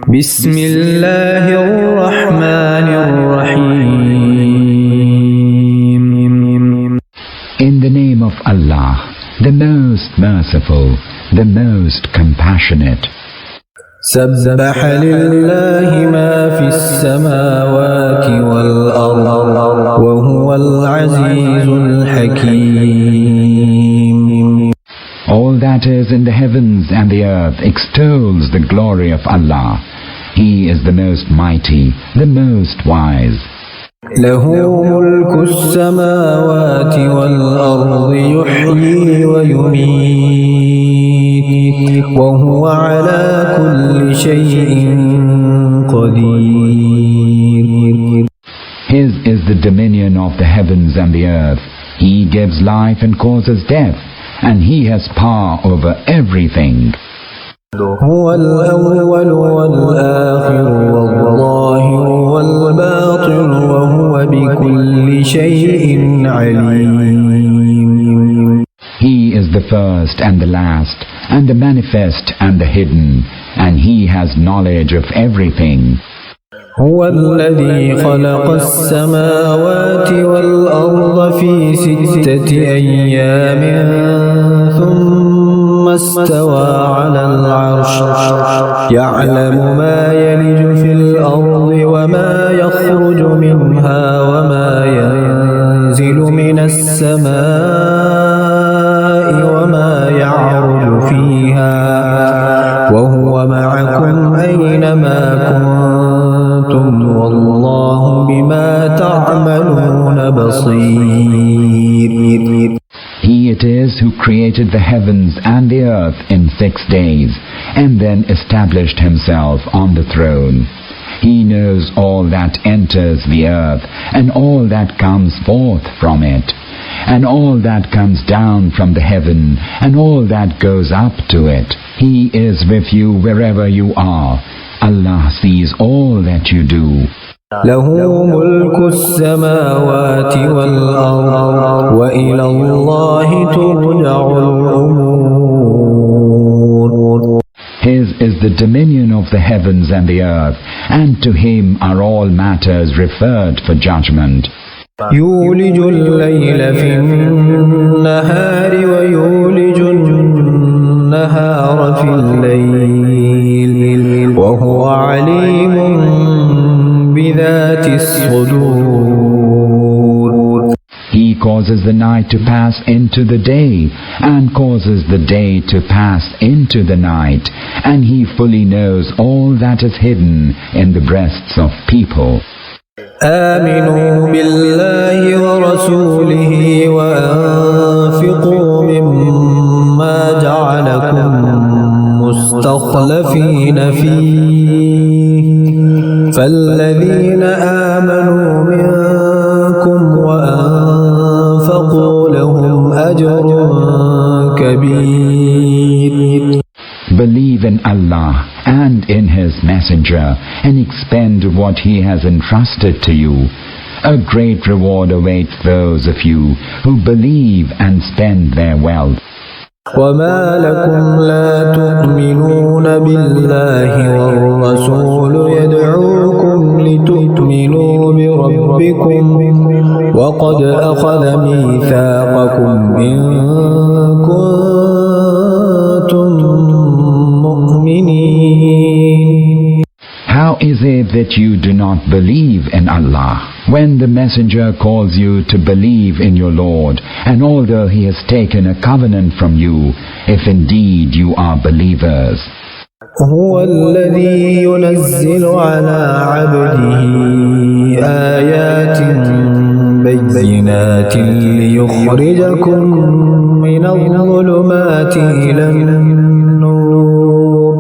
Bismillahir-Rahmanir-Rahim. In the name of Allah, the most merciful, the most compassionate. سبح لله ما في السماوات والأرض وهو العزيز الحكيم. All that is in the heavens and the earth extols the glory of Allah. He is the most mighty, the most wise. له ملك السماوات والأرض يحيي ويميت وهو على كل شيء قدير. His is the dominion of the heavens and the earth. He gives life and causes death, and He has power over everything. هو الأول والآخر والظاهر والباطن وهو بكل شيء عليم. He is the first and the last, and the manifest and the hidden, and He has knowledge of everything. هو الذي خلق السماوات والأرض في 6 أيام ثم استوى على العرش يعلم ما يلج في الأرض وما يخرج منها وما ينزل من السماء وما يعرج فيها وهو معكم أينما كنتم والله بما تعملون بصير. He it is who created the heavens and the earth in 6 days, and then established Himself on the throne. He knows all that enters the earth, and all that comes forth from it, and all that comes down from the heaven, and all that goes up to it. He is with you wherever you are. Allah sees all that you do. له ملك السماوات والأرض وإلى الله ترجع الأمور. His is the dominion of the heavens and the earth, and to Him are all matters referred for judgment. يولج الليل في النهار ويولج النهار في الليل وهو عليم بذات الصدور. He causes the night to pass into the day, and causes the day to pass into the night, and He fully knows all that is hidden in the breasts of people. آمنوا بالله ورسوله وأنفقوا مما جعلكم مستخلفين فيه فالذين آمنوا منكم وأنفقوا لهم أجر كبير. Believe in Allah and in His Messenger, and expend what He has entrusted to you. A great reward awaits those of you who believe and spend their wealth. وما لكم لا تؤمنون بالله والرسول يدعوكم لتؤمنوا بربكم وقد أخذ ميثاقكم إن كنتم مؤمنين. How is it that you do not believe in Allah, when the Messenger calls you to believe in your Lord, and although He has taken a covenant from you, if indeed you are believers? هو الذي ينزل على عبده آيات بينات ليخرجكم من الظلمات إلى النور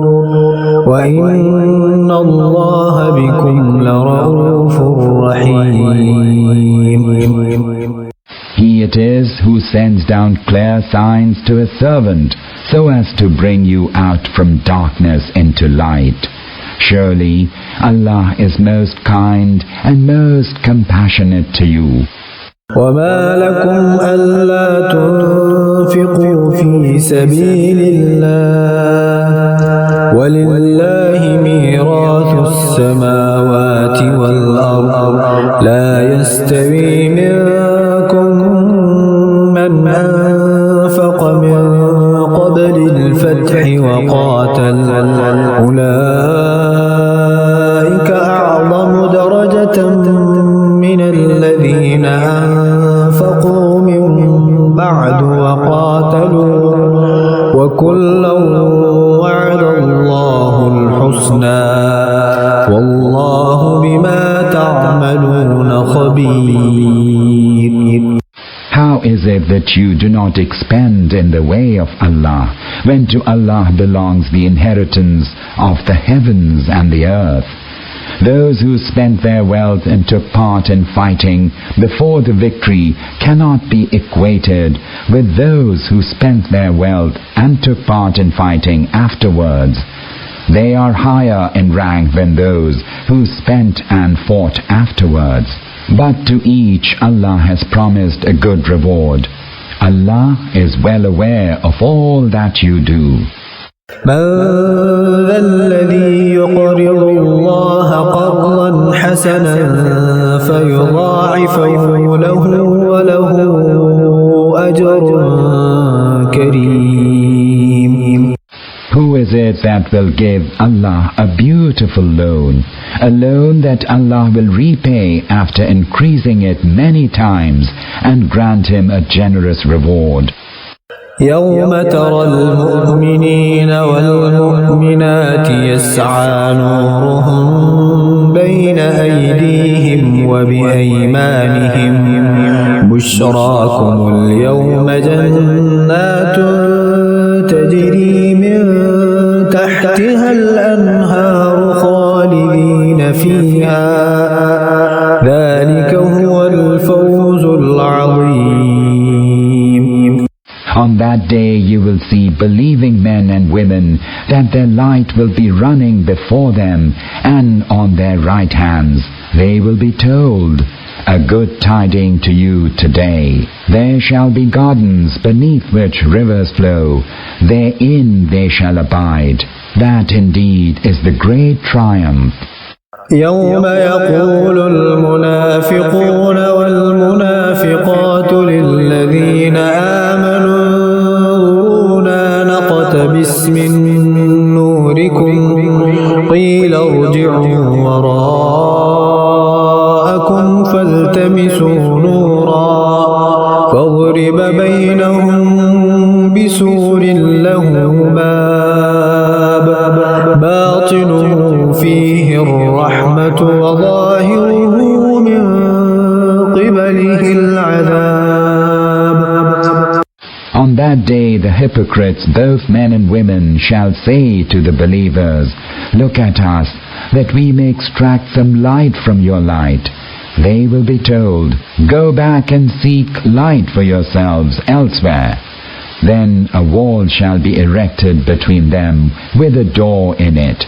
وإن الله بكم لرؤوف رحيم. He it is who sends down clear signs to a servant, so as to bring you out from darkness into light. Surely Allah is most kind and most compassionate to you. وما لكم ألا تنفقوا في سبيل الله ولله ميراث قاتل أولئك أعظم درجة من الذين أنفقوا من بعد وقاتلوا وكلا وعد الله الحسنى والله بما تعملون خبير. How is it that you do not expend in the way of Allah, when to Allah belongs the inheritance of the heavens and the earth? Those who spent their wealth and took part in fighting before the victory cannot be equated with those who spent their wealth and took part in fighting afterwards. They are higher in rank than those who spent and fought afterwards. But to each Allah has promised a good reward. Allah is well aware of all that you do. من ذا الذي يقرض الله قرضا حسنا فيضاعفه له وله أجر كريم. Who is it that will give Allah a beautiful loan, a loan that Allah will repay after increasing it many times and grant him a generous reward? يوم ترى المؤمنين والمؤمنات يسعى نورهم بين أيديهم وبأيمانهم بشراكم اليوم جنات تجري من تحتها الأنهار خالدين فيها ذلك هو الفوز العظيم. On that day you will see believing men and women that their light will be running before them, and on their right hands they will be told, "A good tiding to you today. There shall be gardens beneath which rivers flow. Therein they shall abide. That indeed is the great triumph." يوم يقول المنافقون والمنافقات للذين آمنوا انظرونا نقتبس من نوركم قيل ارجعوا وراءكم فالتمسوا نورا فاضرب بينهم بسور له باب باطنه فيه الرحمة وظاهره من قبله العذاب. On that day the hypocrites, both men and women, shall say to the believers, "Look at us, that we may extract some light from your light." They will be told, "Go back and seek light for yourselves elsewhere." Then a wall shall be erected between them with a door in it.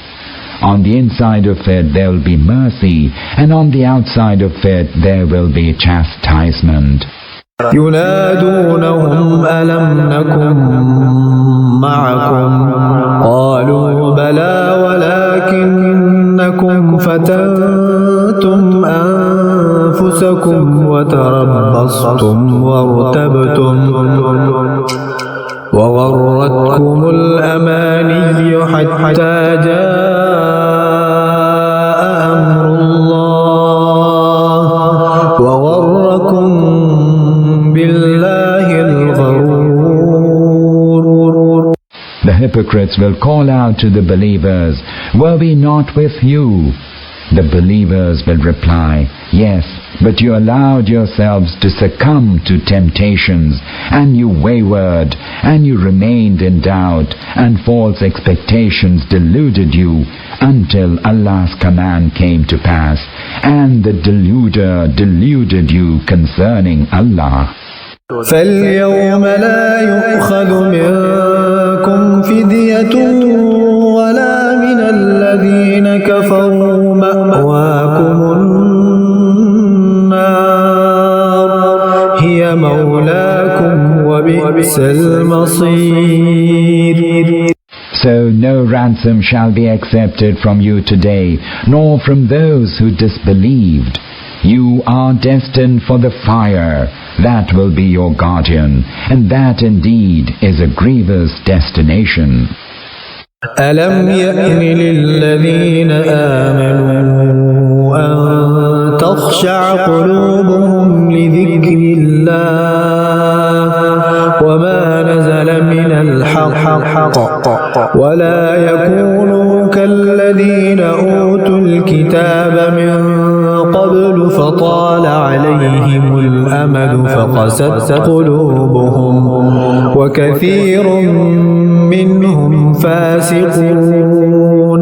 On the inside of it there will be mercy, and on the outside of it there will be chastisement. ينادونهم ألم نكن معكم قالوا بلى ولكنكم فتنتم أنفسكم وتربصتم وارتبتم وغرتكم الأماني حتى جاء أمر الله وغركم بالله الغرور. The hypocrites will call out to the believers, "Were we not with you?" The believers will reply, "Yes, but you allowed yourselves to succumb to temptations, and you wavered, and you remained in doubt, and false expectations deluded you, until Allah's command came to pass, and the deluder deluded you concerning Allah." فاليوم لا يؤخذ منكم فدية ولا من الذين كفروا مأواكم النار هي مولاكم وبئس المصير. So no ransom shall be accepted from you today, nor from those who disbelieved. You are destined for the fire. That will be your guardian, and that indeed is a grievous destination. ألم يأن للذين آمنوا أن تخشع قلوبهم لذكر الله وما نزل من الحق ولا يكونوا كالذين أوتوا الكتاب من قبل فطال عليهم الأمد فقست قلوبهم وكثير منهم فاسقون.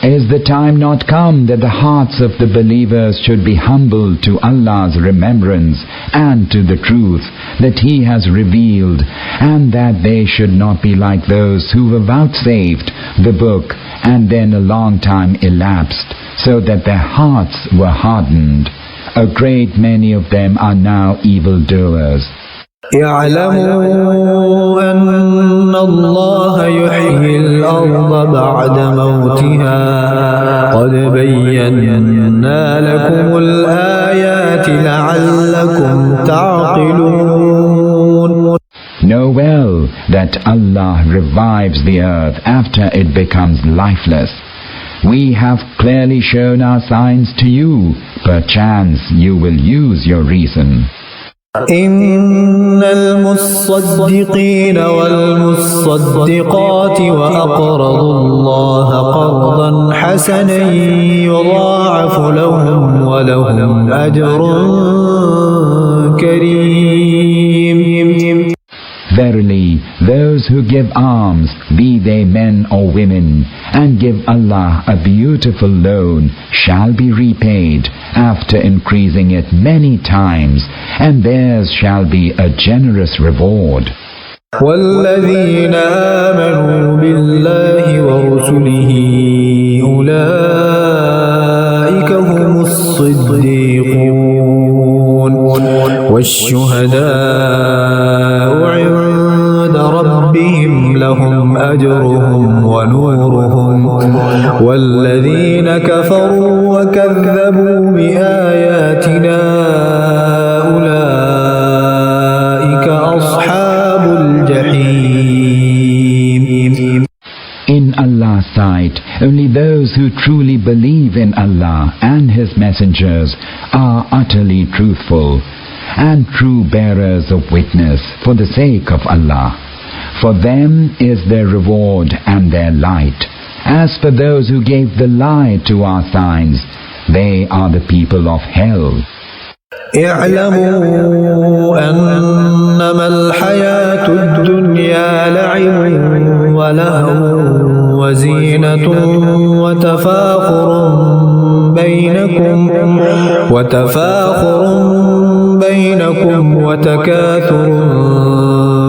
Is the time not come that the hearts of the believers should be humbled to Allah's remembrance and to the truth that He has revealed, and that they should not be like those who were vouchsafed the book and then a long time elapsed, so that their hearts were hardened? A great many of them are now evildoers. اعلموا أن الله يحيي الأرض بعد موتها قد بينا لكم الآيات لعلكم تعقلون. Know well that Allah revives the earth after it becomes lifeless. We have clearly shown our signs to you, perchance you will use your reason. إن المصدقين والمصدقات وأقرضوا الله قرضا حسنا يضاعف لهم ولهم أجر كريم. Verily, those who give alms, be they men or women, and give Allah a beautiful loan, shall be repaid after increasing it many times, and theirs shall be a generous reward. والذين آمنوا بالله ورسله أولئك هم الصديقون والشهداء عند ربهم لهم أجرهم ونورهم والذين كفروا وكذبوا بآياتنا أولئك أصحاب الجحيم. In Allah's sight, only those who truly believe in Allah and His messengers are utterly truthful and true bearers of witness for the sake of Allah. For them is their reward and their light. As for those who gave the lie to our signs, they are the people of hell. اعلموا أنما الحياة الدنيا لعب ولهو وزينة وتفاخر بينكم وتكاثر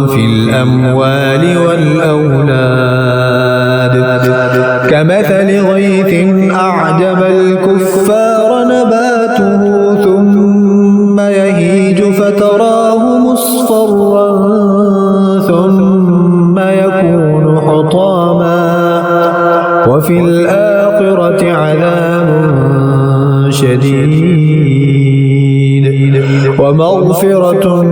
في الأموال والأولاد كمثل غيث أعجب الكفار نباته ثم يهيج فتراه مصفرا ثم يكون حطاما وفي الآخرة عذاب شديد ومغفرة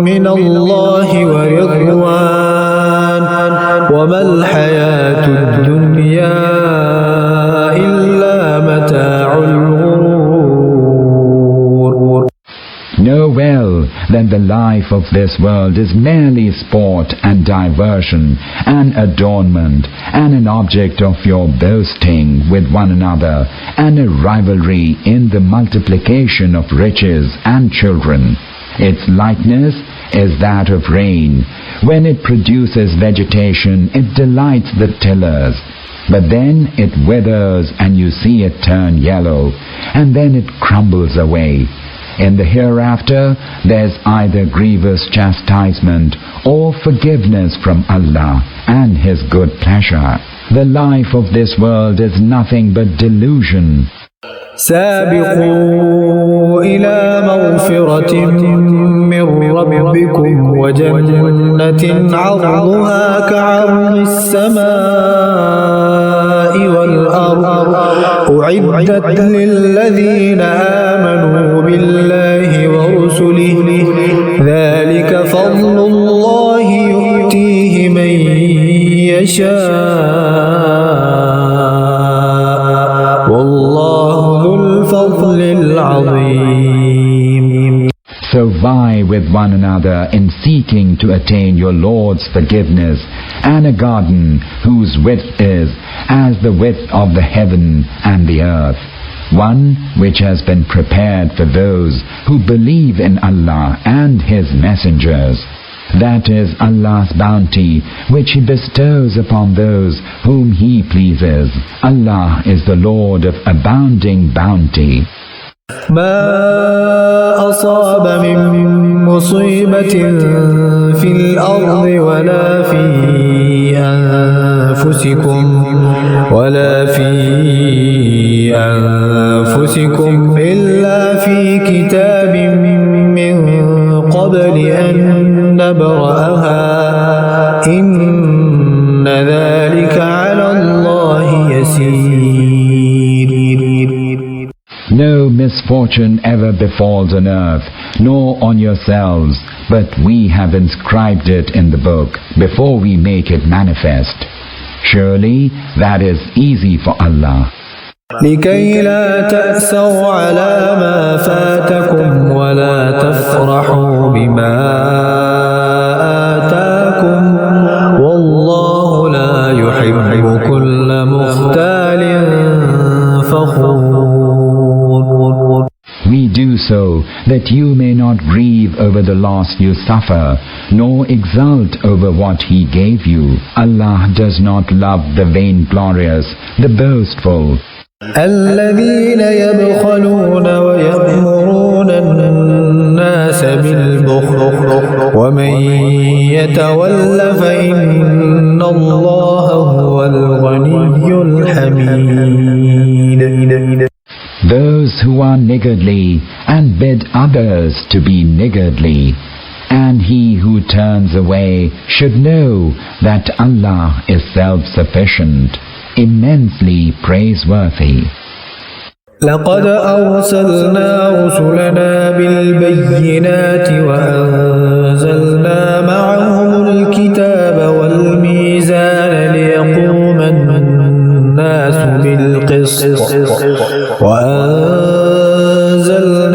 من الله ورضوان وما الحياة الدنيا إلا متاع الغرور. Know well that the life of this world is merely sport and diversion and adornment and an object of your boasting with one another and a rivalry in the multiplication of riches and children. Its likeness is that of rain. When it produces vegetation, it delights the tillers. But then it withers and you see it turn yellow, and then it crumbles away. In the hereafter, there's either grievous chastisement or forgiveness from Allah and His good pleasure. The life of this world is nothing but delusion. سابقوا إلى مغفرة من ربكم وجنة عرضها كعرض السماء والأرض أعدت للذين آمنوا بالله ورسله ذلك فضل الله يؤتيه من يشاء one another in seeking to attain your Lord's forgiveness, and a garden whose width is as the width of the heaven and the earth, one which has been prepared for those who believe in Allah and His messengers. That is Allah's bounty, which He bestows upon those whom He pleases. Allah is the Lord of abounding bounty. ما أصاب من مصيبة في الأرض ولا في أنفسكم إلا في كتاب من قبل أن نبرأها إن ذلك على الله يسير. No misfortune ever befalls on earth, nor on yourselves, but we have inscribed it in the book before we make it manifest. Surely that is easy for Allah. لكي لا تأسوا على ما فاتكم ولا تفرحوا بما آتاكم والله لا يحب كل مختال فخور. We do so that you may not grieve over the loss you suffer, nor exult over what He gave you. Allah does not love the vainglorious, the boastful. الذين يبخلون ويأمرون الناس بالبخل ومن يتول فإن الله هو الغني الحميد. Those who are niggardly and bid others to be niggardly, and he who turns away should know that Allah is self-sufficient, immensely praiseworthy. لقد أرسلنا رسلنا بالبينات وأنزلنا معهم الكتاب والميزان ليقوم الناس بالقسط وأنزلنا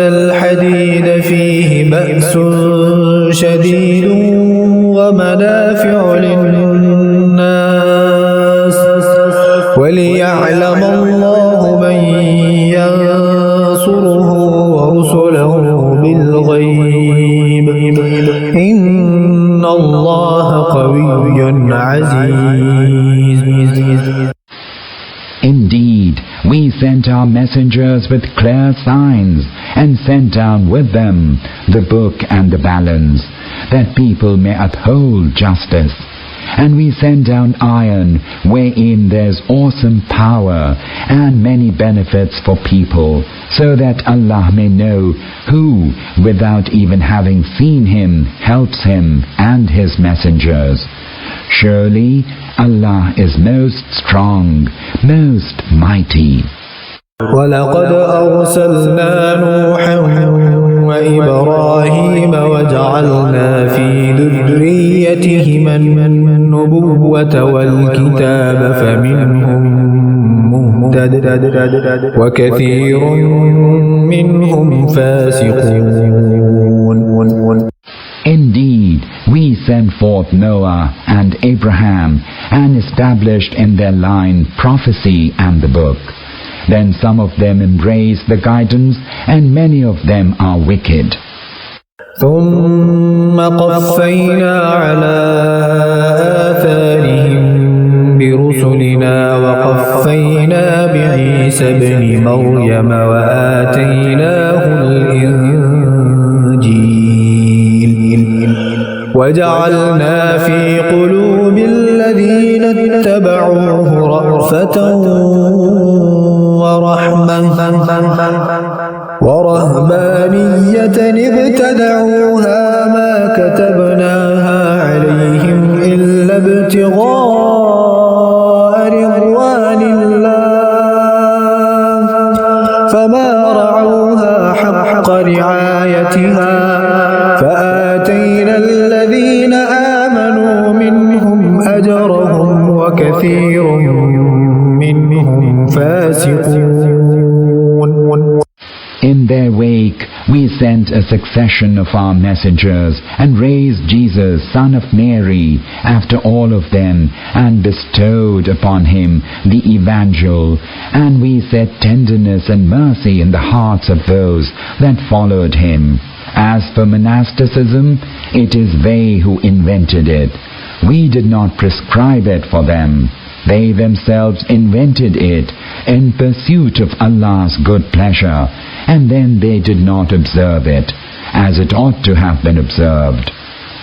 الحديد فيه بأس شديد ومنافع للناس وليعلم الله من ينصره ورسله بالغيب إن الله قوي عزيز. Indeed, we sent our messengers with clear signs and sent down with them the book and the balance, that people may uphold justice. And we send down iron wherein there's awesome power and many benefits for people, so that Allah may know who, without even having seen Him, helps Him and His messengers. Surely Allah is most strong, most mighty. ولقد أرسلنا نوحا وإبراهيم وجعلنا في ذريتهما النبوة والكتاب فمنهم مهتد وكثير منهم فاسقون. Indeed, we sent forth Noah and Abraham and established in their line prophecy and the book. Then some of them embraced the guidance and many of them are wicked. ثم قفينا على آثارهم برسلنا وقفينا بعيسى ابن مريم وآتيناه الإنجيل وجعلنا في قلوب الذين اتبعوه رأفة ورهبانية ابتدعوها ما كتبناها عليهم إلا ابتغاء رضوان الله فما رعوها حق رعايتها فآتينا الذين آمنوا منهم أجرهم وكثير منهم فاسقون. In In their wake we sent a succession of our messengers and raised Jesus, son of Mary, after all of them, and bestowed upon him the evangel, and we set tenderness and mercy in the hearts of those that followed him. As for monasticism, it is they who invented it. We did not prescribe it for them. They themselves invented it in pursuit of Allah's good pleasure, and then they did not observe it, as it ought to have been observed.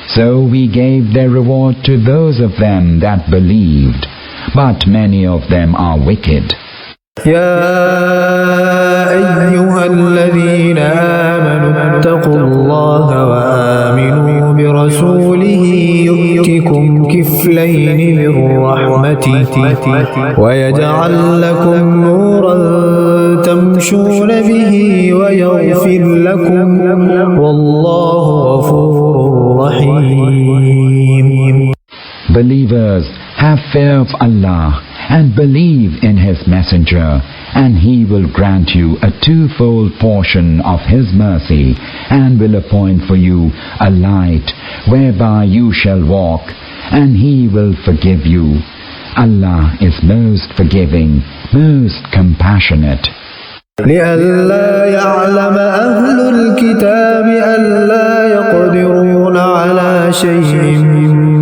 So we gave their reward to those of them that believed, but many of them are wicked. يا أيها الذين آمنوا اتقوا الله وآمنوا برسوله يؤتكم كفلين من رحمته ويجعل لكم نورا تمشون به ويغفر لكم والله غفور رحيم. Believers, have fear of Allah and believe in His Messenger, and He will grant you a twofold portion of His mercy, and will appoint for you a light whereby you shall walk, and He will forgive you. Allah is most forgiving, most compassionate. لئلا يعلم أهل الكتاب ألا يقدرون على شيء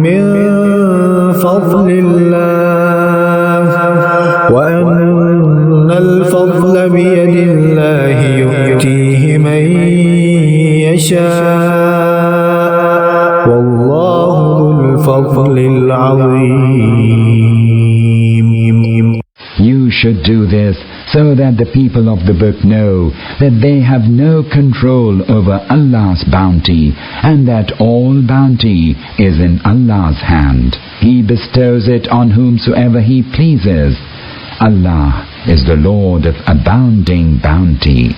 من فضل الله وأن الفضل بيد الله يؤتيه من يشاء والله ذو الفضل العظيم. You should do this so that the people of the book know that they have no control over Allah's bounty, and that all bounty is in Allah's hand. He bestows it on whomsoever He pleases. Allah is the Lord of abounding bounty.